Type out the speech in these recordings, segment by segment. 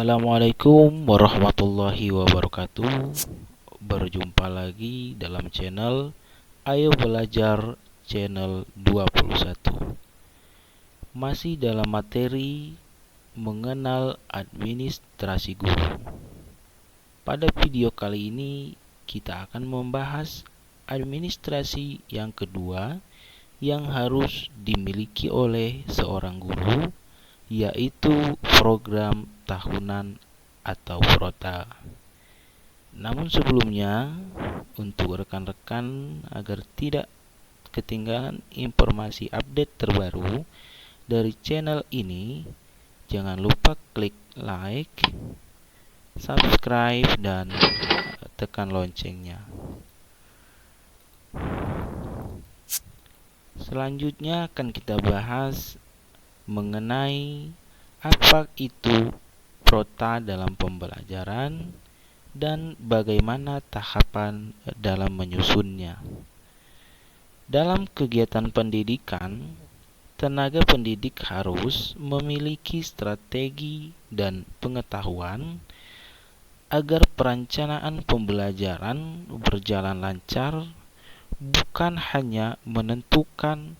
Assalamualaikum warahmatullahi wabarakatuh. Berjumpa lagi dalam channel Ayo Belajar channel 21. Masih dalam materi mengenal administrasi guru. Pada video kali ini kita akan membahas administrasi yang kedua yang harus dimiliki oleh seorang guru, yaitu program tahunan atau PROTA. Namun sebelumnya, untuk rekan-rekan agar tidak ketinggalan informasi update terbaru dari channel ini, jangan lupa klik like, subscribe, dan tekan loncengnya. Selanjutnya akan kita bahas mengenai apa itu PROTA dalam pembelajaran dan bagaimana tahapan dalam menyusunnya. Dalam kegiatan pendidikan, tenaga pendidik harus memiliki strategi dan pengetahuan agar perencanaan pembelajaran berjalan lancar, bukan hanya menentukan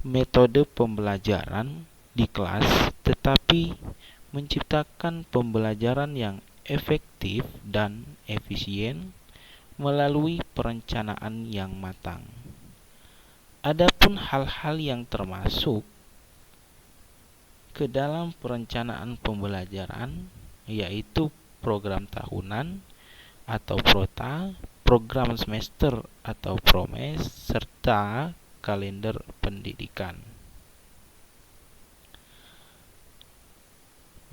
metode pembelajaran di kelas, tetapi menciptakan pembelajaran yang efektif dan efisien melalui perencanaan yang matang. Adapun hal-hal yang termasuk ke dalam perencanaan pembelajaran yaitu program tahunan atau PROTA, program semester atau PROMES, serta kalender pendidikan.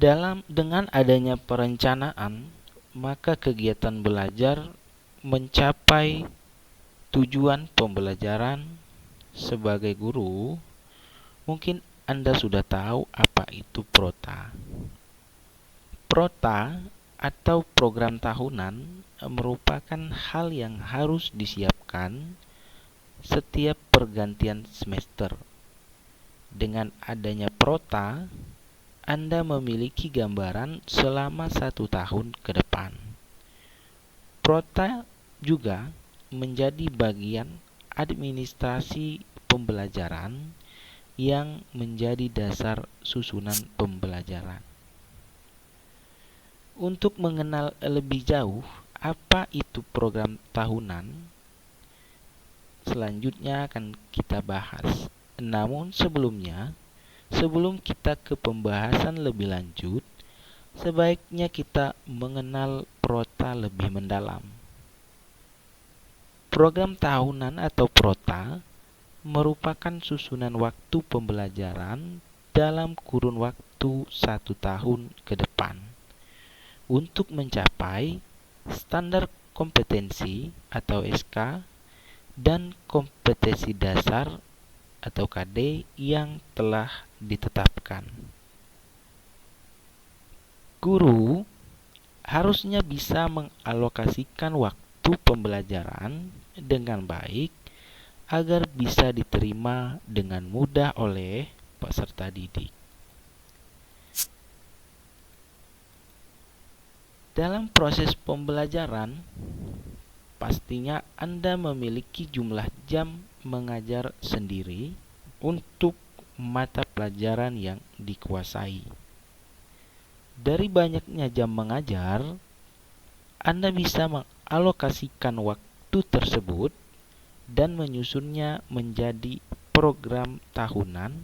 Dengan adanya perencanaan, maka kegiatan belajar mencapai tujuan pembelajaran. Sebagai guru, mungkin Anda sudah tahu apa itu PROTA. PROTA atau program tahunan merupakan hal yang harus disiapkan setiap pergantian semester. Dengan adanya PROTA, Anda memiliki gambaran selama 1 tahun ke depan. PROTA juga menjadi bagian administrasi pembelajaran yang menjadi dasar susunan pembelajaran. Untuk mengenal lebih jauh apa itu program tahunan, selanjutnya akan kita bahas. Namun sebelum kita ke pembahasan lebih lanjut, sebaiknya kita mengenal PROTA lebih mendalam. Program tahunan atau PROTA merupakan susunan waktu pembelajaran dalam kurun waktu 1 tahun ke depan untuk mencapai standar kompetensi atau SK dan kompetensi dasar atau KD yang telah ditetapkan. Guru harusnya bisa mengalokasikan waktu pembelajaran dengan baik agar bisa diterima dengan mudah oleh peserta didik. Dalam proses pembelajaran, pastinya Anda memiliki jumlah jam mengajar sendiri untuk mata pelajaran yang dikuasai. Dari banyaknya jam mengajar, Anda bisa mengalokasikan waktu tersebut dan menyusunnya menjadi program tahunan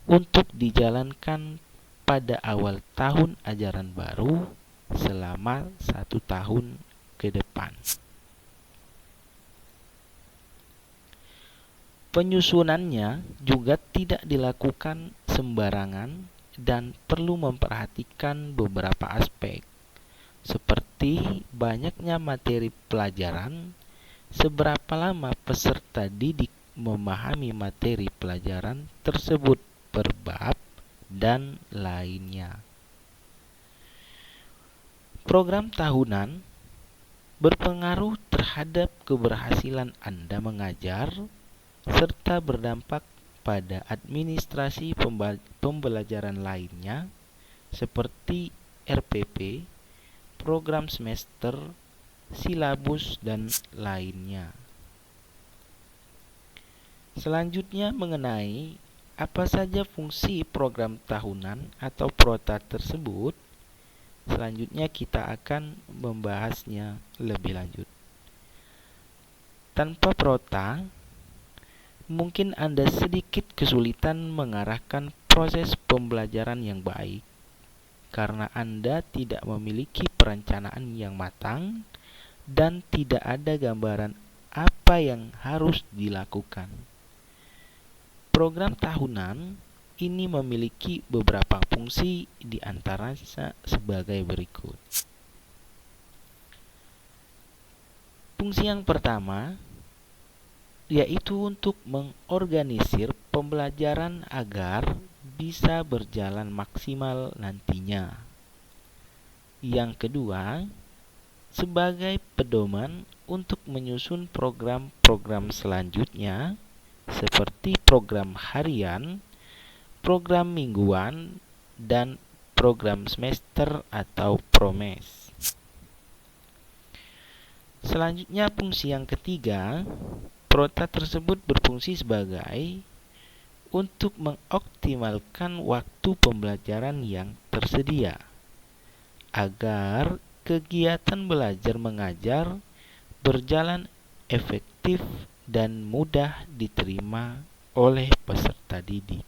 untuk dijalankan pada awal tahun ajaran baru selama 1 tahun ke depan. Penyusunannya juga tidak dilakukan sembarangan dan perlu memperhatikan beberapa aspek, seperti banyaknya materi pelajaran, seberapa lama peserta didik memahami materi pelajaran tersebut per bab, dan lainnya. Program tahunan berpengaruh terhadap keberhasilan Anda mengajar serta berdampak pada administrasi pembelajaran lainnya seperti RPP, program semester, silabus, dan lainnya. Selanjutnya mengenai apa saja fungsi program tahunan atau prota tersebut, selanjutnya kita akan membahasnya lebih lanjut. Tanpa prota, mungkin Anda sedikit kesulitan mengarahkan proses pembelajaran yang baik karena Anda tidak memiliki perencanaan yang matang dan tidak ada gambaran apa yang harus dilakukan. Program tahunan ini memiliki beberapa fungsi, di antaranya sebagai berikut. Fungsi yang pertama yaitu untuk mengorganisir pembelajaran agar bisa berjalan maksimal nantinya. Yang kedua, sebagai pedoman untuk menyusun program-program selanjutnya seperti program harian, program mingguan, dan program semester atau promes. Selanjutnya fungsi yang ketiga, prota tersebut berfungsi sebagai untuk mengoptimalkan waktu pembelajaran yang tersedia agar kegiatan belajar mengajar berjalan efektif dan mudah diterima oleh peserta didik.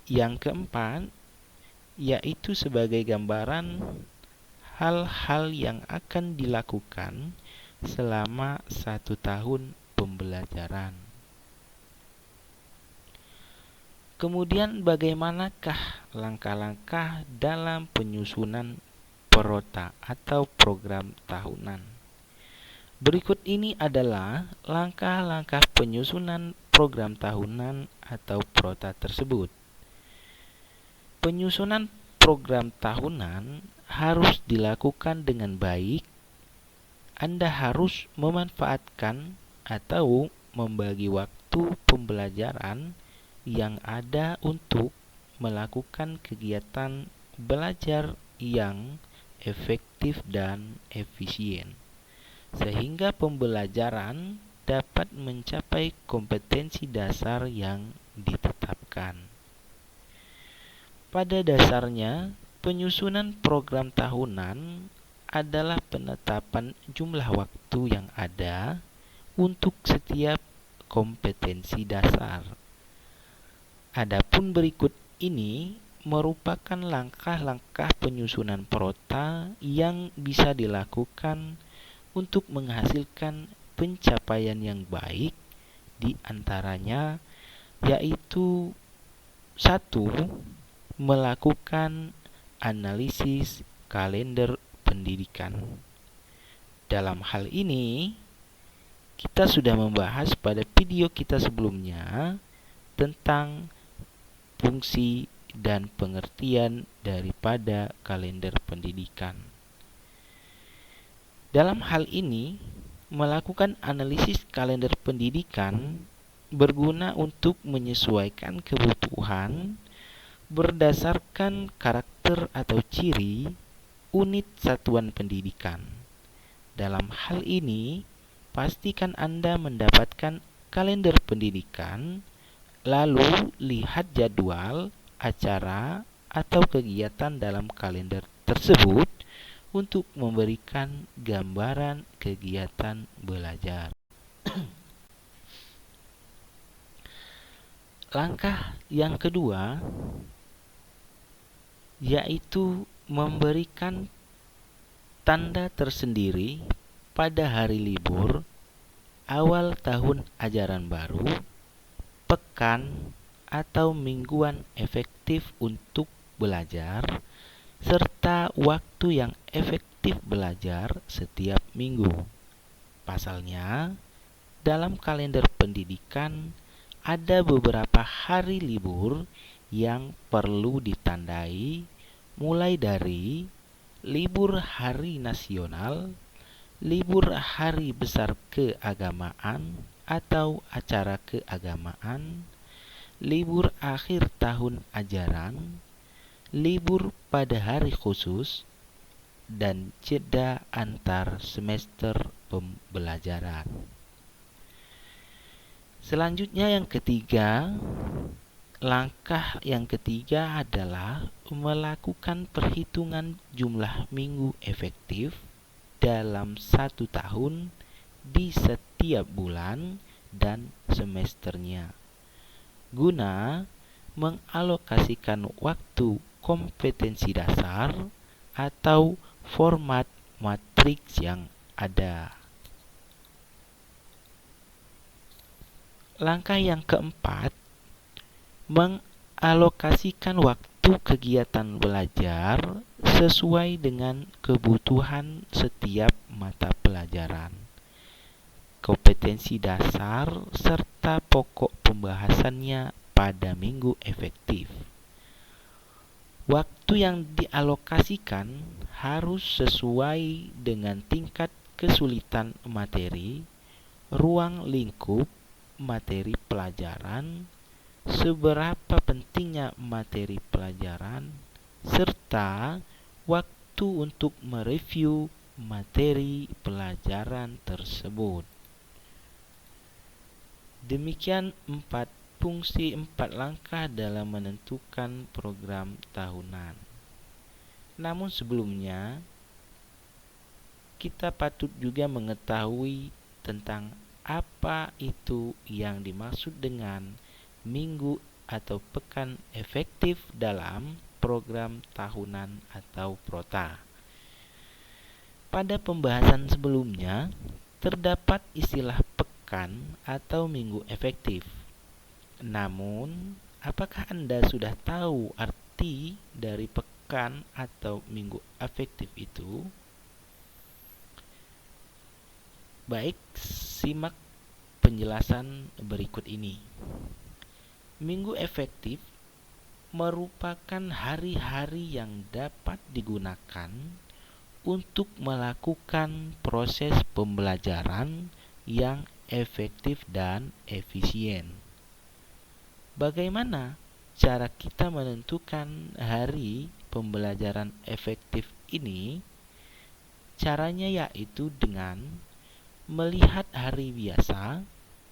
Yang keempat, yaitu sebagai gambaran hal-hal yang akan dilakukan selama 1 tahun pembelajaran. Kemudian bagaimanakah langkah-langkah dalam penyusunan prota atau program tahunan? Berikut ini adalah langkah-langkah penyusunan program tahunan atau prota tersebut. Penyusunan program tahunan harus dilakukan dengan baik. Anda harus memanfaatkan atau membagi waktu pembelajaran yang ada untuk melakukan kegiatan belajar yang efektif dan efisien, sehingga pembelajaran dapat mencapai kompetensi dasar yang ditetapkan. Pada dasarnya, penyusunan program tahunan adalah penetapan jumlah waktu yang ada untuk setiap kompetensi dasar. Adapun berikut ini merupakan langkah-langkah penyusunan prota yang bisa dilakukan untuk menghasilkan pencapaian yang baik, di antaranya yaitu 1. Melakukan analisis kalender pendidikan. Dalam hal ini, kita sudah membahas pada video kita sebelumnya tentang fungsi dan pengertian daripada kalender pendidikan. Dalam hal ini, melakukan analisis kalender pendidikan berguna untuk menyesuaikan kebutuhan berdasarkan karakter atau ciri unit satuan pendidikan. Dalam hal ini, pastikan Anda mendapatkan kalender pendidikan, lalu lihat jadwal, acara, atau kegiatan dalam kalender tersebut untuk memberikan gambaran kegiatan belajar. Langkah yang kedua yaitu memberikan tanda tersendiri pada hari libur, awal tahun ajaran baru, pekan atau mingguan efektif untuk belajar, serta waktu yang efektif belajar setiap minggu. Pasalnya, dalam kalender pendidikan ada beberapa hari libur yang perlu ditandai, mulai dari libur hari nasional, libur hari besar keagamaan atau acara keagamaan, libur akhir tahun ajaran, libur pada hari khusus dan jeda antar semester pembelajaran. Selanjutnya langkah yang ketiga adalah melakukan perhitungan jumlah minggu efektif dalam 1 tahun di setiap bulan dan semesternya, guna mengalokasikan waktu kompetensi dasar atau format matriks yang ada. Langkah yang keempat, mengalokasikan waktu kegiatan belajar sesuai dengan kebutuhan setiap mata pelajaran, kompetensi dasar, serta pokok pembahasannya pada minggu efektif. Waktu yang dialokasikan harus sesuai dengan tingkat kesulitan materi, ruang lingkup materi pelajaran, seberapa pentingnya materi pelajaran, serta waktu untuk mereview materi pelajaran tersebut. Demikian 4 langkah dalam menentukan program tahunan. Namun sebelumnya, kita patut juga mengetahui tentang apa itu yang dimaksud dengan minggu atau pekan efektif dalam program tahunan atau prota. Pada pembahasan sebelumnya, terdapat istilah pekan atau minggu efektif. Namun, apakah Anda sudah tahu arti dari pekan atau minggu efektif itu? Baik, simak penjelasan berikut ini. Minggu efektif merupakan hari-hari yang dapat digunakan untuk melakukan proses pembelajaran yang efektif dan efisien. Bagaimana cara kita menentukan hari pembelajaran efektif ini? Caranya yaitu dengan melihat hari biasa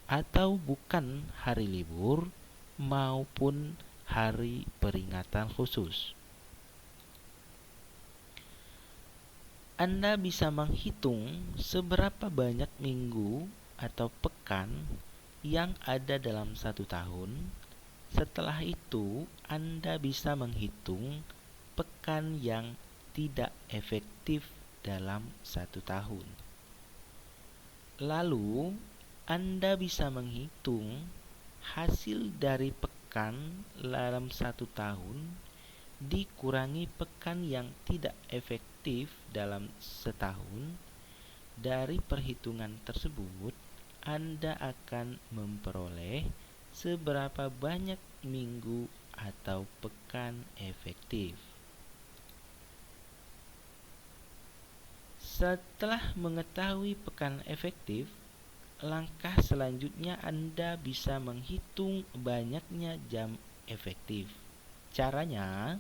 atau bukan hari libur maupun hari peringatan khusus. Anda bisa menghitung seberapa banyak minggu atau pekan yang ada dalam 1 tahun. Setelah itu, Anda bisa menghitung pekan yang tidak efektif dalam 1 tahun. Lalu, Anda bisa menghitung hasil dari pekan dalam 1 tahun dikurangi pekan yang tidak efektif dalam setahun. Dari perhitungan tersebut, Anda akan memperoleh seberapa banyak minggu atau pekan efektif. Setelah mengetahui pekan efektif, langkah selanjutnya Anda bisa menghitung banyaknya jam efektif. Caranya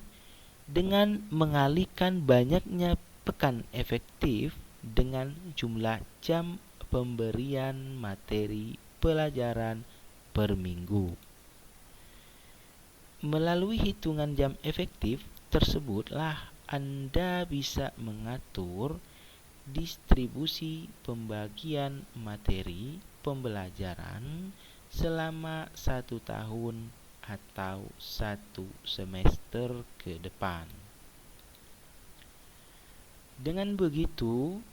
dengan mengalihkan banyaknya pekan efektif dengan jumlah jam pemberian materi pelajaran per minggu. Melalui hitungan jam efektif tersebutlah Anda bisa mengatur distribusi pembagian materi pembelajaran selama 1 tahun atau 1 semester ke depan. Dengan begitu,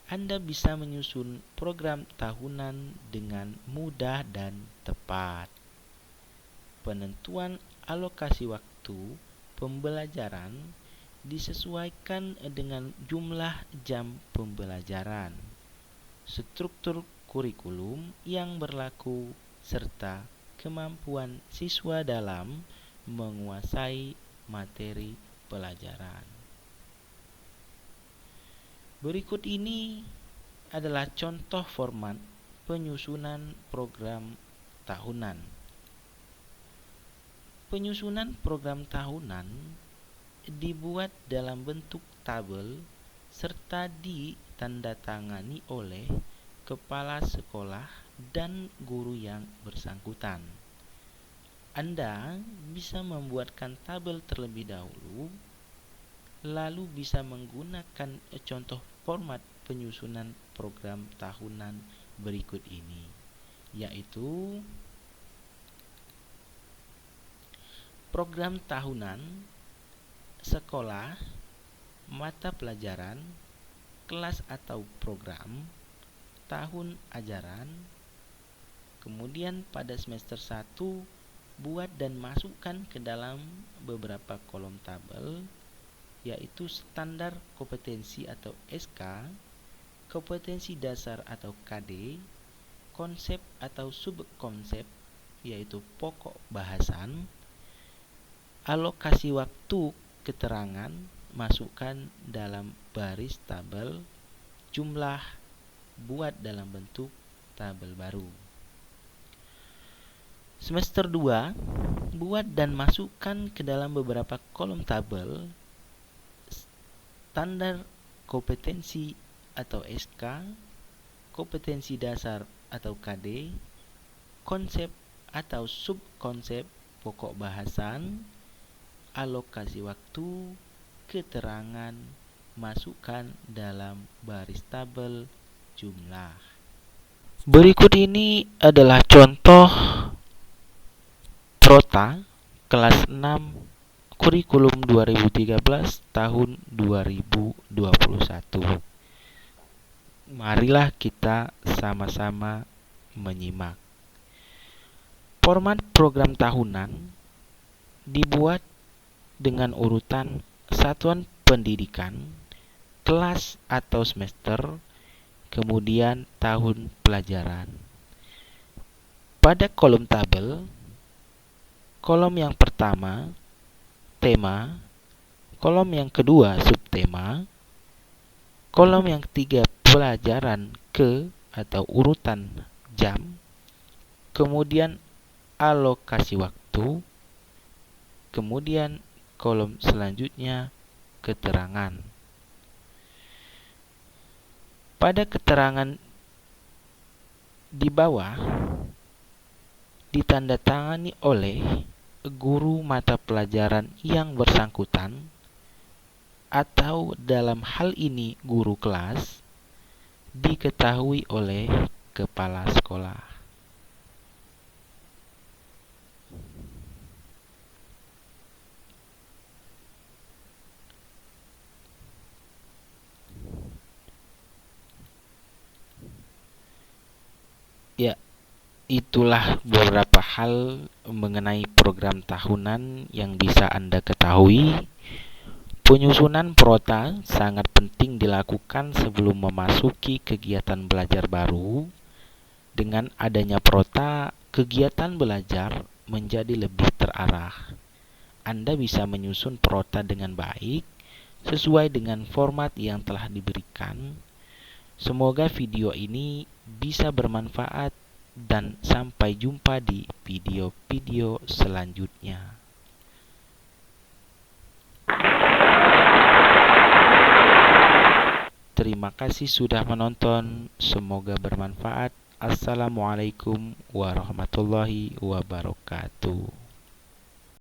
Anda bisa menyusun program tahunan dengan mudah dan tepat. Penentuan alokasi waktu pembelajaran disesuaikan dengan jumlah jam pembelajaran, struktur kurikulum yang berlaku, serta kemampuan siswa dalam menguasai materi pelajaran. Berikut ini adalah contoh format penyusunan program tahunan. Penyusunan program tahunan dibuat dalam bentuk tabel serta ditandatangani oleh kepala sekolah dan guru yang bersangkutan. Anda bisa membuatkan tabel terlebih dahulu, lalu bisa menggunakan contoh format penyusunan program tahunan berikut ini, yaitu program tahunan, sekolah, mata pelajaran, kelas atau program, tahun ajaran. Kemudian pada semester 1, buat dan masukkan ke dalam beberapa kolom tabel, yaitu standar kompetensi atau SK, kompetensi dasar atau KD, konsep atau subkonsep, yaitu pokok bahasan, alokasi waktu keterangan, masukkan dalam baris tabel, jumlah, buat dalam bentuk tabel baru. Semester 2, buat dan masukkan ke dalam beberapa kolom tabel, standar kompetensi atau SK, kompetensi dasar atau KD, konsep atau subkonsep pokok bahasan, alokasi waktu, keterangan, masukkan dalam baris tabel, jumlah. Berikut ini adalah contoh Prota kelas 6 kurikulum 2013 tahun 2021. Marilah kita sama-sama menyimak. Format program tahunan dibuat dengan urutan satuan pendidikan, kelas atau semester, kemudian tahun pelajaran. Pada kolom tabel, kolom yang pertama tema, kolom yang kedua subtema, kolom yang ketiga pelajaran ke atau urutan jam, kemudian alokasi waktu, kemudian kolom selanjutnya keterangan. Pada keterangan di bawah ditandatangani oleh guru mata pelajaran yang bersangkutan atau dalam hal ini guru kelas, diketahui oleh kepala sekolah. Ya, itulah beberapa hal mengenai program tahunan yang bisa Anda ketahui. Penyusunan prota sangat penting dilakukan sebelum memasuki kegiatan belajar baru. Dengan adanya prota, kegiatan belajar menjadi lebih terarah. Anda bisa menyusun prota dengan baik sesuai dengan format yang telah diberikan. Semoga video ini bisa bermanfaat dan sampai jumpa di video-video selanjutnya. Terima kasih sudah menonton, semoga bermanfaat. Assalamualaikum warahmatullahi wabarakatuh.